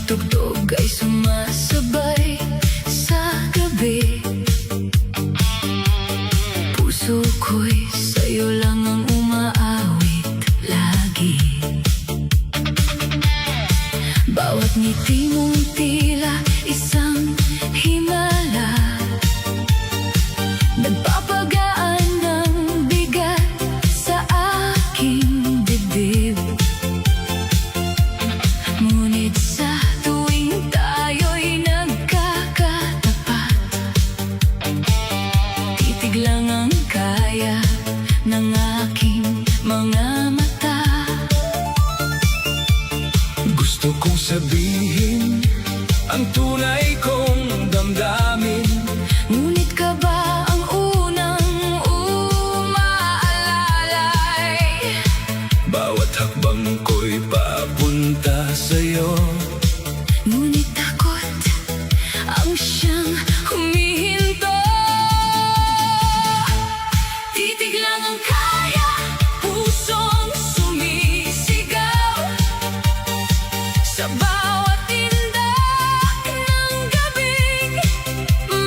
tugtog ay sumasabay sa gabi. Puso ko'y sa'yo lang ang umaawit lagi. Bawat ngiti mong tila isang himala, nagpapagaan ng bigat sa aking dibdib. Ngunit sa tuwing tayo'y nagkakatapat, titig lang ang kaya ng aking mga mata. Gusto kong sabihin ang tunay kong damdamin, Ngunit ka ba ang unang umaalalay? bawat hakbang ko'y papunta sa'yo. Ngunit takot ang siyang humihinto. Titig lang ang kaya, pusong sumisigaw sa bawat tindak ng gabing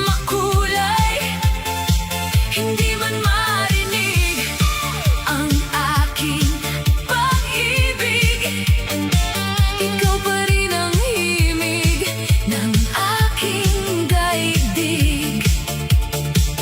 makulay. Hindi man marinig ang aking pag-ibig, ikaw pa rin ang himig ng aking daigdig.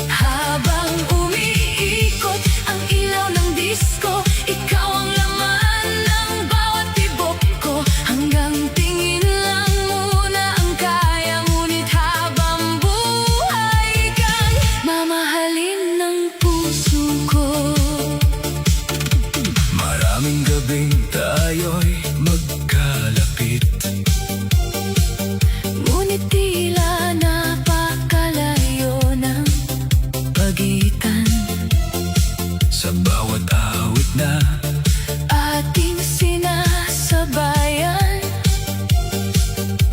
Habang umiikot ang ilaw ng disko, ikaw ang laman ng bawat tibok ko. Hanggang tingin lang muna ang kaya, ngunit habang buhay kang mamahalin ng puso ko. Maraming gabing tayo'y magkalapit, Ngunit tila napakalayo ng pagitan. sa bawat awit na Ating sinasabayan,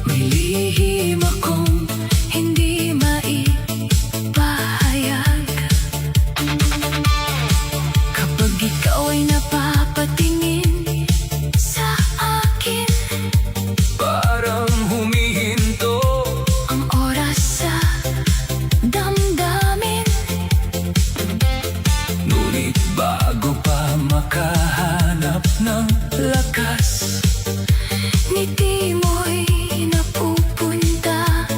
may lihim akong hindi maipahayag. Kapag ikaw ay napapatingin sa akin, parang humihinto. ang oras sa damdamin. Ngunit bago pa makahanap ng lakas, Ngiti mo'y napupunta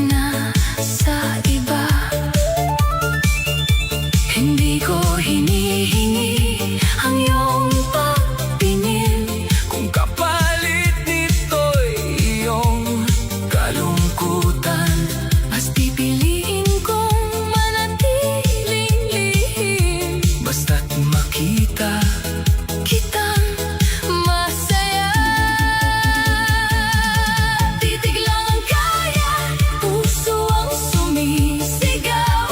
na sa iba. Hindi ko hinihingi ang iyong pagtingin, kung kapalit nito'y iyong kalungkutan. mas pipiliin kong manatiling lihim. Basta't makita Kitang masaya. Titig lang ang kaya, puso ang sumisigaw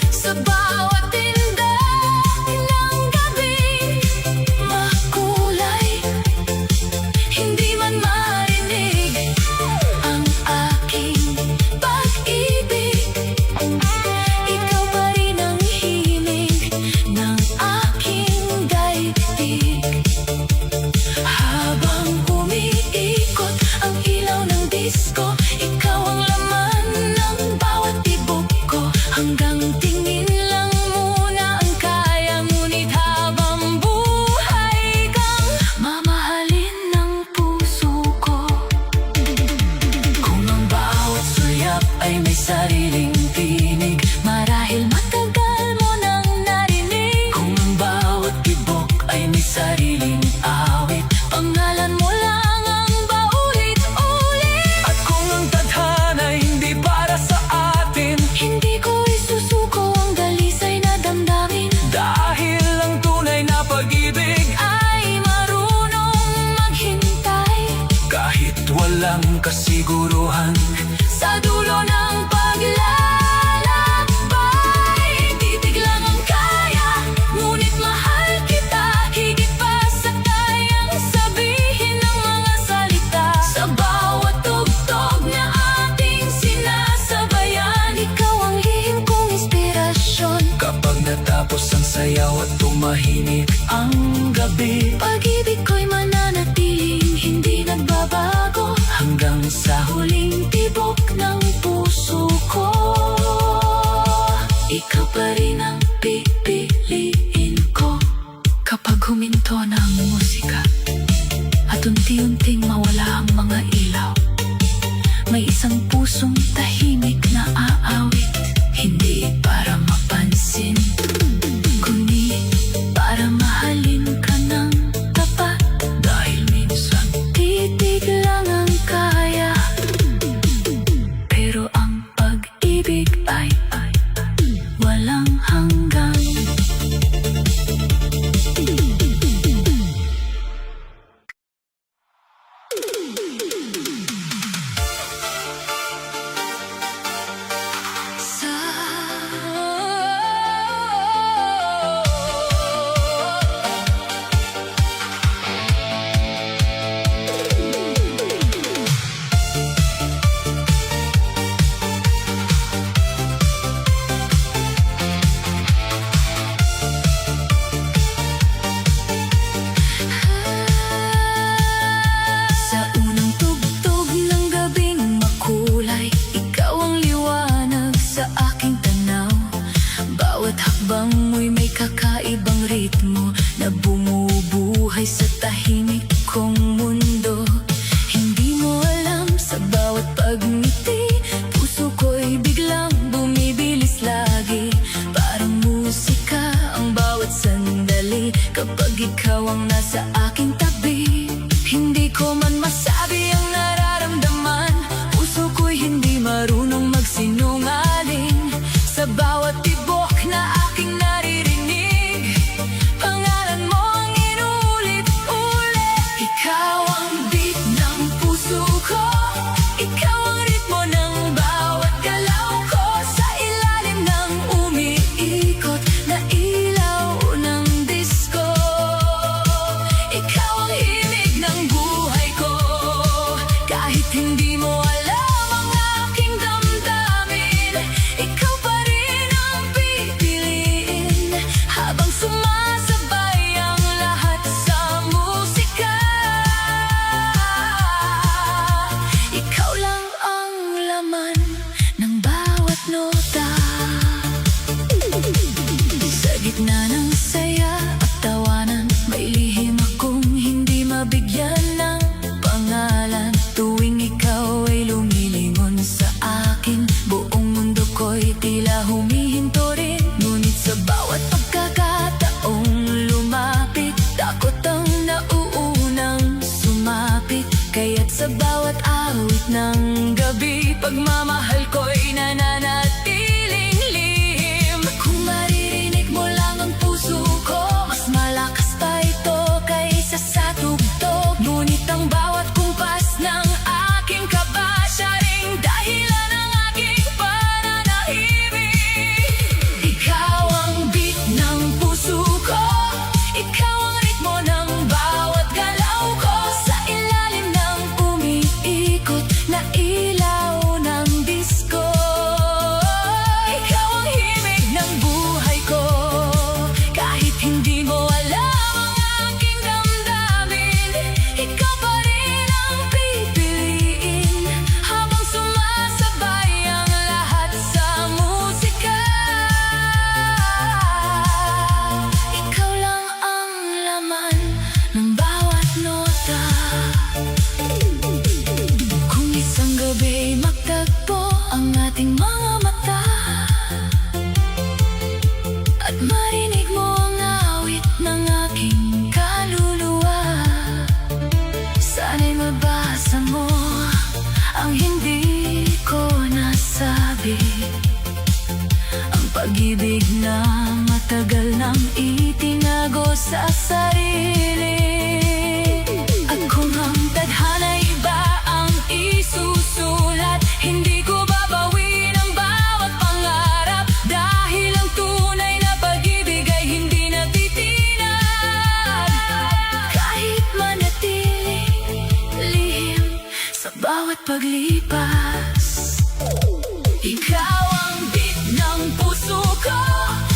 sa bawat tindak ng gabing makulay. Hindi man marinig ang aking pag-ibig, ikaw pa rin ang himig ng aking daigdig. Habang umiikot ang ilaw ng disko, ikaw ang laman ng bawat tibok ko. Hanggang tingin lang muna ang kaya, ngunit habang buhay kang mamahalin ng puso ko. kung ang bawat sulyap ay may sariling tinig, Marahil matagal mo nang narinig, kung ang bawat tibok ay may sariling awit, pangalan mo lang ang paulit-ulit. at kung ang tadhana hindi para sa atin, Hindi ko isusuko ang dalisay na damdamin, dahil ang tunay na pag-ibig ay marunong maghintay kahit walang kasiguruhan. sa dulo ng paglalakbay. Titig lang ang kaya, ngunit mahal kita higit pa sa kayang sabihin ng mga salita. Sa bawat tugtog na ating sinasabayan, ikaw ang lihim kong inspirasyon. Kapag natapos ang sayaw at tumahimik ang gabi, Pag-ibig ko'y mananatiling hindi nagbabago. At unti-unting mawala ang mga ilaw. May isang pusong tahimik na aawit, hindi para mapansin, kundi para mahalin ka ng tapat. Dahil minsan titig lang ang kaya, pero ang pag-ibig ay walang hanggan. Sa Sa unang tugtog ng gabing makulay, ikaw ang liwanag sa aking tanaw. Bawat hakbang mo'y may kakaibang ritmo na bumubuhay sa tahimik kong mundo. Hindi mo alam, sa bawat pagngiti, puso ko'y biglang bumibilis lagi. Parang musika ang bawat sandali kapag ikaw ang nasa aking tabi. Hindi ko man masabi ang nararamdaman, puso ko'y hindi marunong magsinungaling. Sa bawat tibok na aking naririnig, pangalan mo ang inuulit-ulit. Ikaw ang beat ng puso ko, ikaw ang ritmo ng bawat galaw ko. Sa ilalim ng umiikot na ilaw ng disco, ikaw ang himig ng buhay ko. Kahit hindi mo alam ang aking damdamin, ikaw pa rin ang pipiliin. Habang sumasabay ang lahat sa musika, ikaw lang ang laman ng bawat nota. Sa gitna ng saya at tawanan, may lihim akong hindi mabigyan ng pangalan. Tuwing ikaw ay lumilingon sa akin, buong mundo ko'y tila humihinto rin. Ngunit sa bawat pagkakataong lumapit, takot ang nauunang sumapit. Kaya't sa bawat awit ng gabi, pagmamahal ko'y nananatiling lihim. Kung maririnig mo lang ang puso ko, mas malakas pa ito kaysa sa tugtog. Ngunit ang bawat kumpas ng aking kaba, siya ring dahilan ng aking pananahimik. Ikaw ang beat ng puso ko, ikaw ang ritmo ng bawat galaw ko. Sa ilalim ng umiikot na ilaw ng disco, ikaw ang himig ng buhay ko. Kahit hindi mo alam ang aking damdamin, ikaw pa rin ang pipiliin. Habang sumasabay ang lahat sa musika, ikaw lang ang laman ng bawat nota. Kung isang gabi magtagpo ang ating mga mata, at marinig mo ang awit ng aking kaluluwa, sana'y mabasa mo ang hindi ko nasabi. Ang pag-ibig na matagal nang itinago sa sarili. At kung ang tadhana'y iba ang isusulat, hindi ko babawin ang bawat pangarap. Dahil ang tunay na pag-ibig ay hindi natitinag, kahit manatiling lihim sa bawat paglipas. Ikaw ang beat ng puso ko,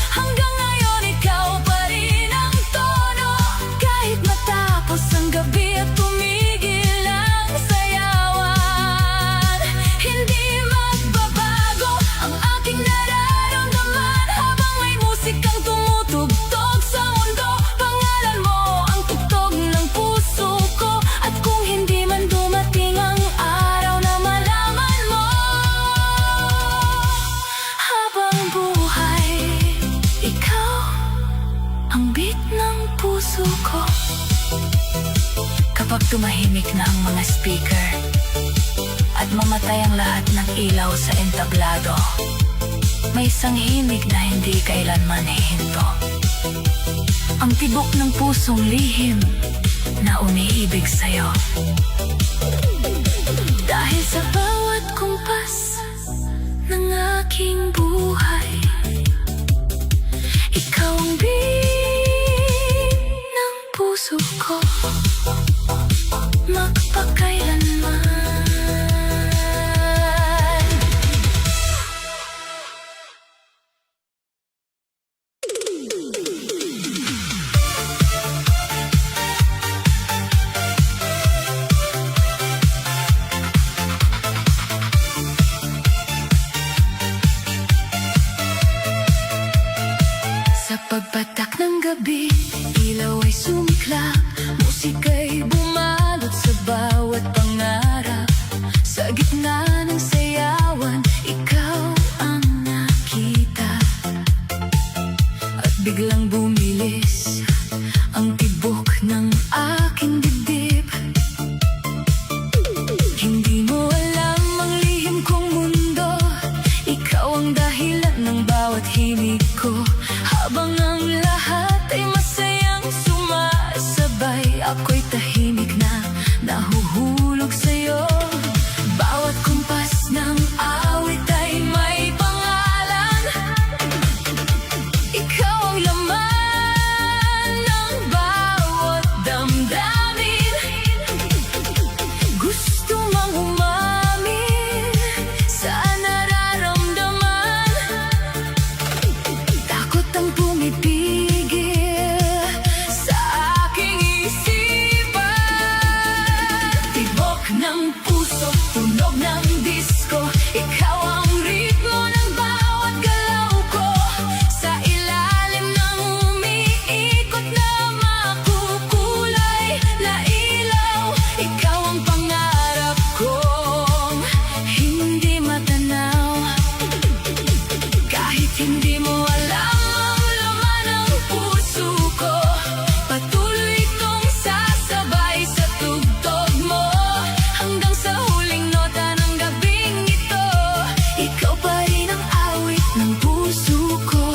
hanggang ngayon ikaw pa rin ang tono. Kahit matapos ang gabi at tumigil ang sayawan, hindi magbabago ang aking nararamdaman. Habang may musikang tumutugtog sa mundo, pangalan mo ang tugtog ng puso ko. At tahimik na ang mga speaker at mamatay ang lahat ng ilaw sa entablado. May isang himig na hindi kailanman hihinto. Ang tibok ng pusong lihim na umiibig sa'yo. Dahil sa bawat kumpas ng aking buhay, ikaw ang big ng puso ko, magpakailanman. Sa pagpatak ng gabi, ilaw ay sumiklap, musika'y bumalot sa bawat pangarap. Sa gitna ng sayawan, ikaw ang nakita. At biglang bumilis ang tibok ng aking dibdib. Hindi mo alam ang lihim kong mundo, ikaw ang dahilan ng bawat himig ko. Habang ang lahat ay masayang sumasabay, ako'y tahimik na nahuhulog sa'yo. Bawat kumpas ng awit ay may pangalan. Ikaw ang laman ng bawat damdamin. Gusto mang umamin sa nararamdaman. Takot ang pumipigil sa aking isipan. Tibok ng puso, tunog ng disco, ikaw ang ritmo ng bawat galaw ko. Sa ilalim ng umiikot na makukulay na ilaw, ikaw ang pangarap kong hindi matanaw. Kahit hindi mo alam ang laman ng puso ko, patuloy itong sasabay sa tugtog mo. Hanggang sa huling nota ng gabing ito, ikaw pa rin ang awit ng puso ko.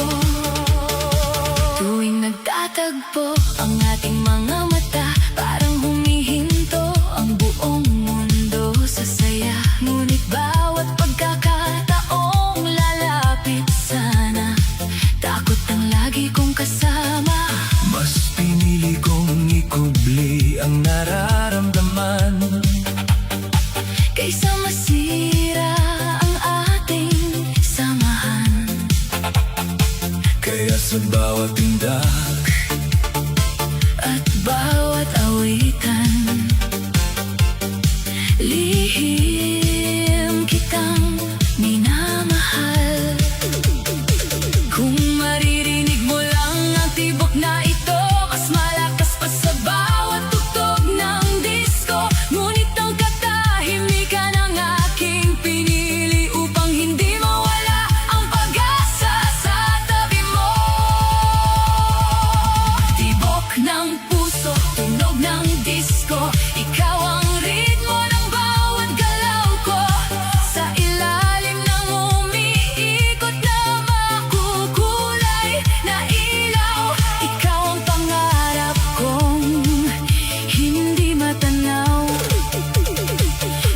Tuwing nagtatagpo ang ating mga mata, parang humihinto ang buong mundo sa saya. Ngunit bawat pagkakataong lalapit sana, takot ang lagi kong kasama. Mas pinili kong ikubli ang nararamdaman. Kaysa masira ang ating samahan. Kaya sa bawat tindak At bawat awitan, lihim kitang minamahal. Kung maririnig mo lang ang tibok na ito, mas malakas pa sa bawat tugtog ng disco. Ngunit ang katahimikan ng aking pinili upang hindi mawala ang pag-asa sa tabi mo. Tibok ng puso, tunog ng disco, ikaw ang ritmo ng bawat galaw ko. Sa ilalim ng umiikot na makukulay na ilaw, ikaw ang pangarap kong hindi matanaw.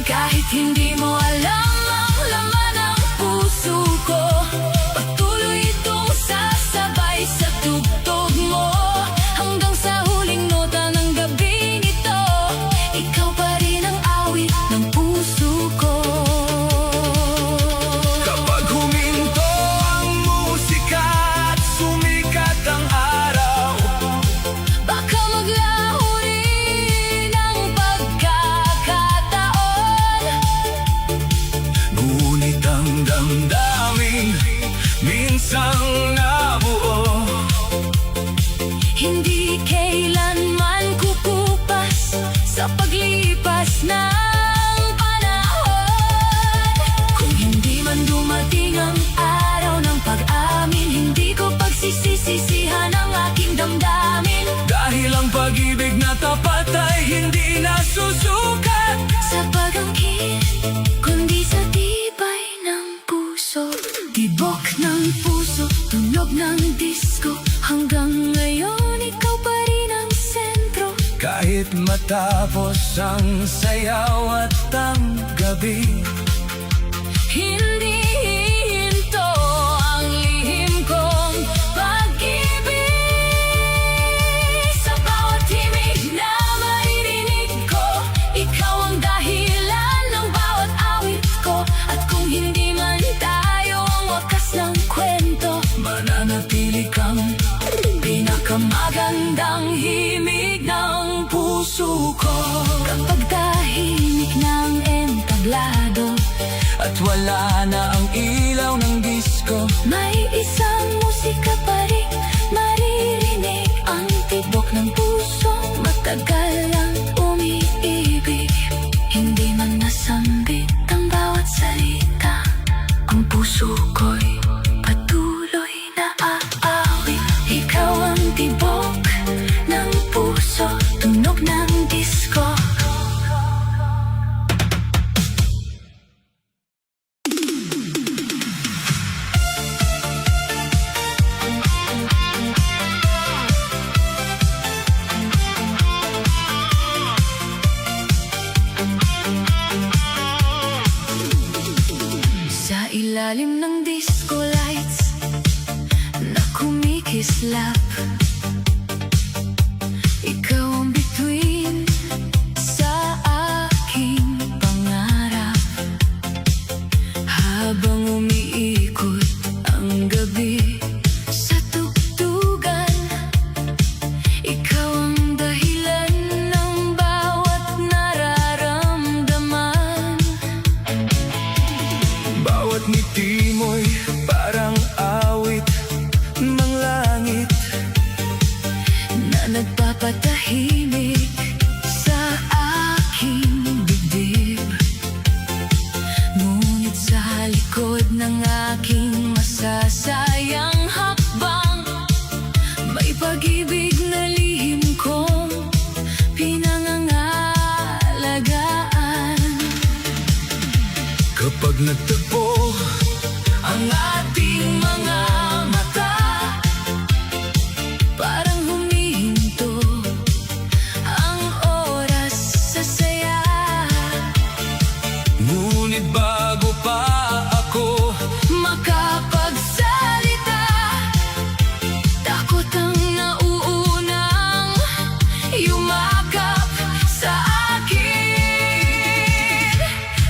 Kahit hindi mo alam ang laman ng puso ko, patuloy itong sasabay sa tugtog mo. Hanggang sa huling nota ng gabing ito, ikaw pa rin ang awit ng puso ko. kapag huminto ang musika at sumikat ang araw. Baka maglaho rin ang pagkakataon. Ngunit ang damdamin minsang nabuo. Hindi kailanman kukupas sa paglipas ng panahon. Kung hindi man dumating ang araw ng pag-amin, hindi ko pagsisisihan ang aking damdamin. Dahil ang pag-ibig na tapat ay hindi nasusunod. matapos ang sayaw at ang gabi. Hindi hihinto ang lihim kong pag-ibig. Sa bawat himig na maririnig ko, ikaw ang dahilan ng bawat awit ko. At kung hindi man tayo ang wakas ng kwento, Mananatili kang pinakamagandang himig ng puso ko. Kapag tahimik ng entablado at wala na ang ilaw ng disco, may isang musika pa rin maririnig. Ang tibok ng puso matagal lang umiibig. Hindi man nasambit ang bawat salita, ang puso ko'y patuloy na aawit. Ikaw ang tibok ng puso, tunog ng disco. Sa ilalim ng disco lights na kumikislap, ikaw ang bituin sa aking pangarap. Habang umiikot ang gabi sa tugtugan, ikaw ang dahilan ng bawat nararamdaman. bawat ngiti mo'y parang awit ng langit Na nagpapatahimik sa aking dibdib. Ngunit sa likod ng aking masasayang hakbang, may pag-ibig na lihim kong pinangangalagaan. kapag nagtagpo Ang ating mga mata parang humihinto ang oras sa saya. ngunit bago pa ako Makapagsalita, takot ang nauunang yumakap sa akin.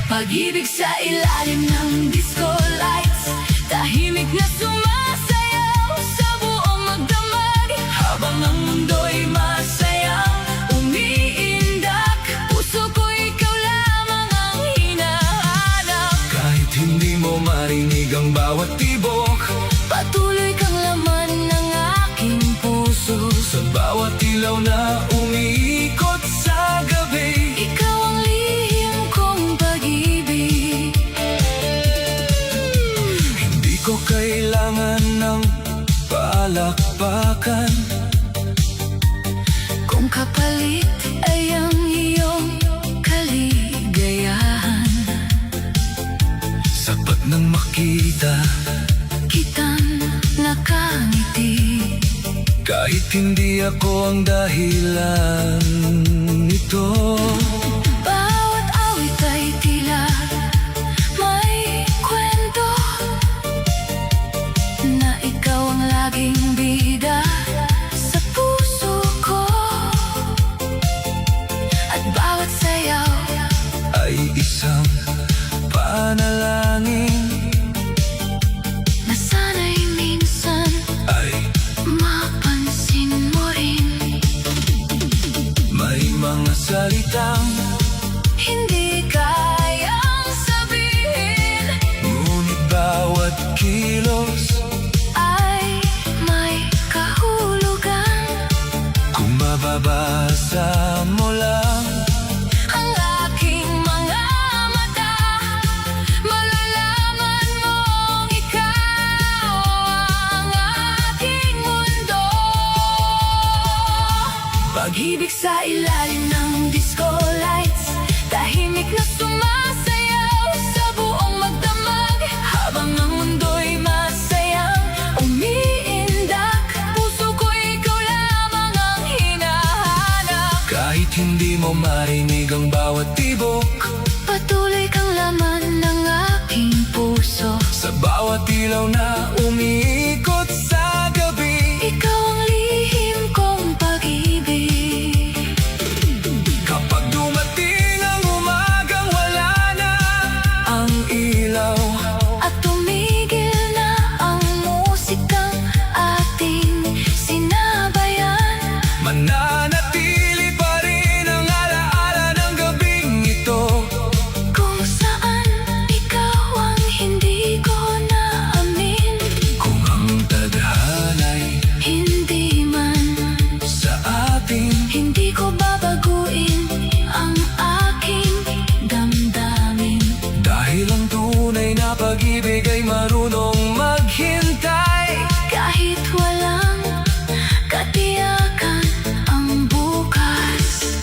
Pag-ibig sa ilalim ng disco lights, tahimik na sumasayaw sa buong magdamag. Habang ang mundo'y masayang umiindak, puso ko ikaw lamang ang hinahanap. kahit hindi mo marinig ang bawat tibok. Patuloy kang laman ng aking puso. Sa bawat ilaw na umiikot sa gabi, Ikaw ang lihim kong pag-ibig. hindi ko kailangan ng palakpakan. Kung kapalit ay ang iyong kaligayahan, Sapat nang makita kitang nakangiti. kahit hindi ako ang dahilan nito. Bawat awit ay tila may kwento, na ikaw ang laging bida sa puso ko. At bawat sayaw Ay isang panalangin, na sana'y minsan ay mapansin mo rin. may mga salitang Hindi kayang sabihin, ngunit bawat kilos ay may kahulugan. kung mababasa mo lang. Ang aking mga mata, malalaman mong ikaw ang aking mundo. Pag-ibig sa ilalim ng disco lights, tahimik maririnig ang bawat tibok. Patuloy kang laman ng aking puso. Sa bawat ilaw na umiikot sa gabi, Ikaw ang lihim kong pag-ibig. kapag dumating ang umagang wala na ang ilaw, At tumigil na ang musikang ating sinabayan, mananatili pa rin ang alaala ng gabing ito. kung saan ikaw ang hindi ko naamin. Kung ang tadhana'y Hindi man, sa atin, hindi ko babaguin ang aking damdamin. dahil ang tunay na pag-ibig ay marunong maghintay. Kahit walang katiyakan ang bukas.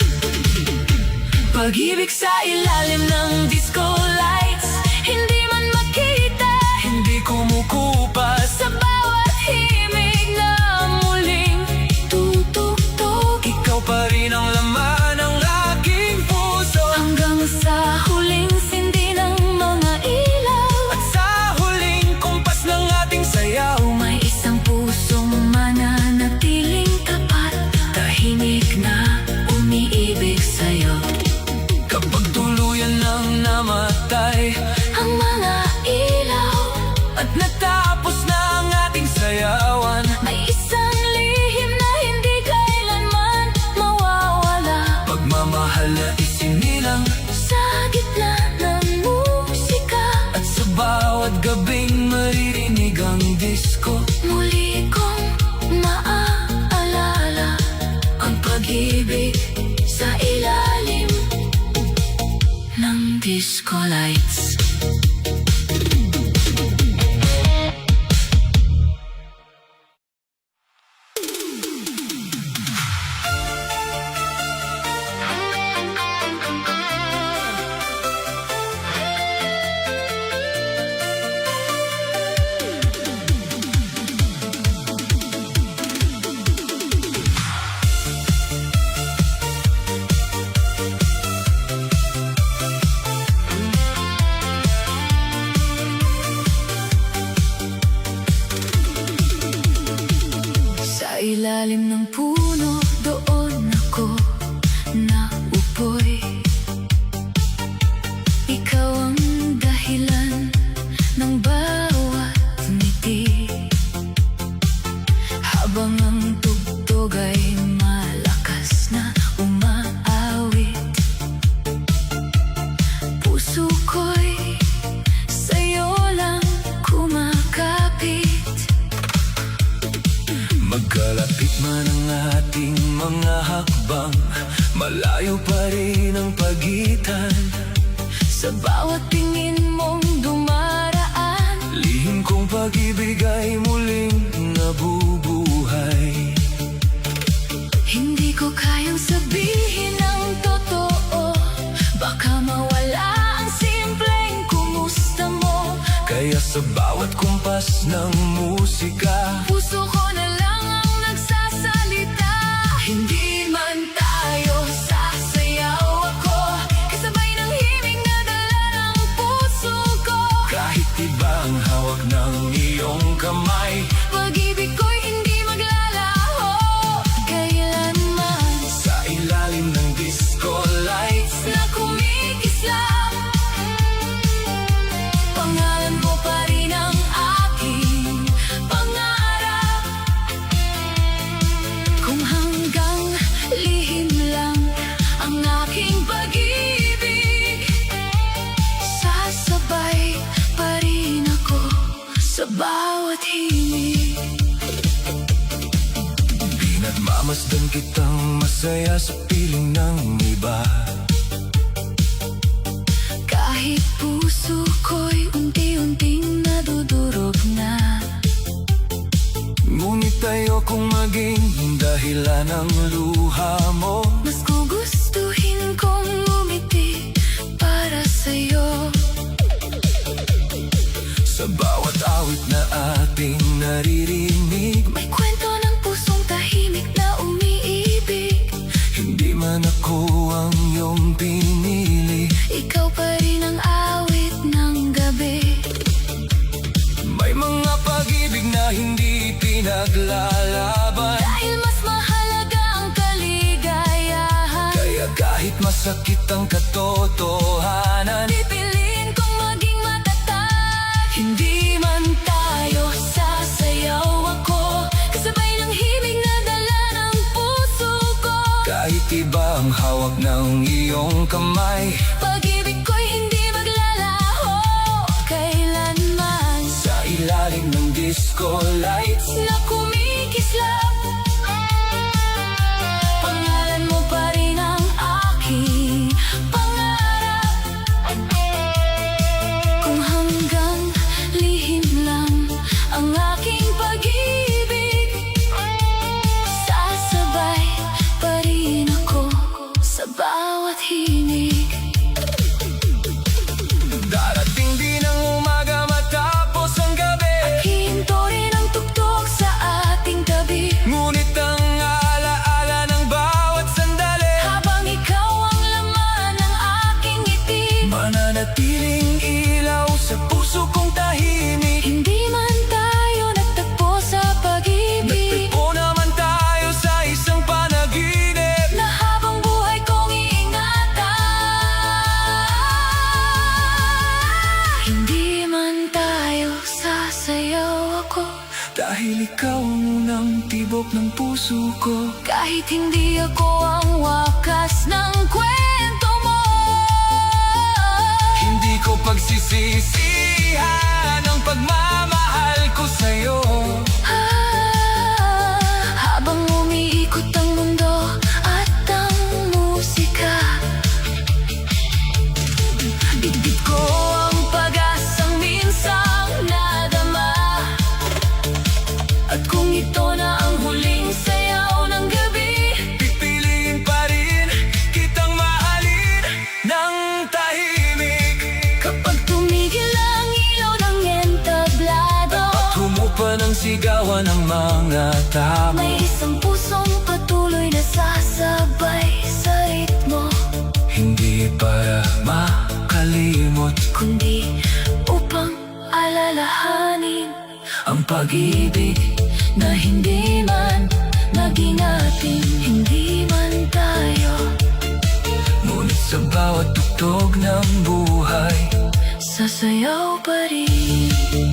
Pag-ibig Sa ilalim ng disco lights, hindi man makita hindi kumukupas. sa bawat himig na muling tutugtog. Ikaw pa rin ang laman ng aking puso. Hanggang sa huling sindi ng mga ilaw, At sa huling kumpas ng ating sayaw, may isang pusong mananatiling tapat, tahimik na umiibig sa'yo. kapag tuluyan nang namatay Ang mga ilaw, at natapos na ang ating sayawan, may isang lihim na hindi kailanman mawawala. pagmamahal na isinilang, Sa gitna ng musika, at sa bawat gabing maririnig ang disco. muli kong maaalala ang pag-ibig sa ilalim ng disco lights. Sa ilalim ng puno, doon ako naupoy. Ikaw ang dahilan ng bawat ngiti. Habang ang tugtog ay malakas na umaawit, puso ko'y sa'yo lang kumakapit. Magkalapit man ang ating mga hakbang, malayo pa rin ang pagitan. Sa bawat tingin mong dumaraan, Lihim kong pag-ibig ay muling nabubuhay. hindi ko kayang sabihin ang totoo. Baka mawala ang simpleng kumusta mo. Kaya sa bawat kumpas ng musika, Puso ko na lang ang nagsasalita. Hindi man tayo sasayaw, ako kasabay ng himig na dala ng puso ko. kahit iba ang hawak ng iyong kamay, Pag-ibig ko'y hindi maglalaho kailanman. sa ilalim ng disco lights, Na kumikislap, pangalan mo pa rin ang aking pangarap. Kung hanggang lihim lang ang aking pag-ibig, sasabay pa rin ako sa bawat himig. pinagmamasdan kitang masaya sa piling ng iba. Kahit puso ko'y unti-unting nadudurog na, Ngunit ayokong maging dahilan ng luha mo. mas gugustuhin kong umiti para sa'yo. Sa bawat awit na ating naririnig, May kwento ng pusong tahimik na umiibig. hindi man ako ang iyong pinili. Ikaw pa rin ang awit ng gabi. May mga pag-ibig na hindi pinaglalaban, Dahil mas mahalaga ang kaligayahan. kaya kahit masakit ang katotohanan, Pipiliin kong maging matatag. Hindi man tayo sasayaw, ako kasabay ng himig na dala ng puso ko. kahit iba ang hawak ng iyong kamay. Pag-ibig ko'y hindi maglalaho kailanman. Sa ilalim ng disco lights, Na kumikislap, pangalan mo pa rin ang aking pangarap. Kung hanggang lihim lang ang aking pag-ibig, sasabay pa rin ako sa bawat himig. darating din ang umaga matapos ang gabi, Hinto rin ang tugtog sa ating tabi. ngunit ang alaala ng bawat sandali, Habang ikaw ang laman ng aking ngiti, mananatiling ilaw sa puso kong tahimik. hindi man tayo nagtagpo sa pag-ibig, Nagtagpo naman tayo sa isang panaginip, na habang buhay kong iingatan. Hindi man tayo sasayaw, ako dahil ikaw ang unang tibok ng puso ko. kahit hindi ako ang wakas ng kwento mo. Hindi ko pagsisisihan ang pagmamahal ko sa'yo. Habang umiikot ang mundo at ang musika, bitbit ko ang pag-asang minsang nadama. At kung ito na ang huling sayaw ng gabi, Pipiliin pa rin kitang mahalin ng tahimik. kapag tumigil ang ilaw ng entablado, Humupa ng sigawan ng mga tao. may isang pusong patuloy na sasabay sa ritmo, Hindi para makalimot kundi upang alalahanin ang pag-ibig na hindi man naging atin. Hindi man tayo ngunit sa bawat tugtog ng buhay. sasayaw pa rin.